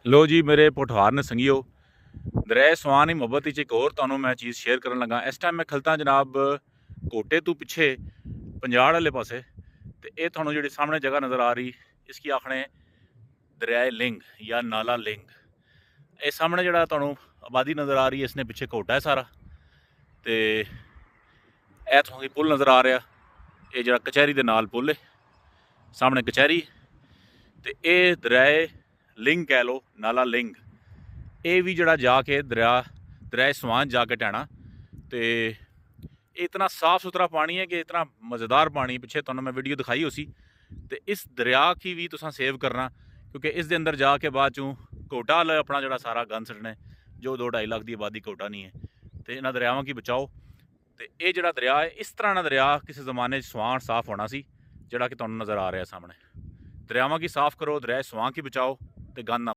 लो जी मेरे पोठवार ने संगियो दरिया स्वान ही मुहब्बत एक होर तुहानूं मैं चीज़ शेयर करन लगा। इस टाइम मैं खलता जनाब कोटे तो पिछे पंजाड़ वाले पासे ते ये तुहानूं जिहड़ी सामने जगह नज़र आ रही इसकी आखने दरियाए लिंग या नाला लिंग। ये सामने जिहड़ा तुहानूं आबादी नज़र आ रही है इसने पिछे कोटा है सारा ते ए तुहानूं पुल नज़र आ रहा ये जिहड़ा कचहरी दे नाल पुल है सामने कचहरी ते ये दरियाए लिंग कह लो नाला लिंग ये भी जड़ा जाके दरिया स्वान जाके टैना तो इतना साफ़ सुथरा पानी है कि इतना मज़ेदार पानी पिछे तुहानूं मैं वीडियो दिखाई उसी तो इस दरिया की भी तुसां सेव करना क्योंकि इस दे अंदर जाके बाद चूँ कोटा वाला अपना जड़ा सारा गंद सड़ना है जो 2-2.5 लाख की आबादी कोटा नहीं है तो इन्हां दरियावां की बचाओ। तो ये जड़ा दरिया है इस तरह का दरिया किसी ज़माने स्वान साफ होना सी जड़ा कि तुहानूं नज़र आ रहा है सामने। दरियावां की साफ करो दरिया स्वान की बचाओ तो गंद ना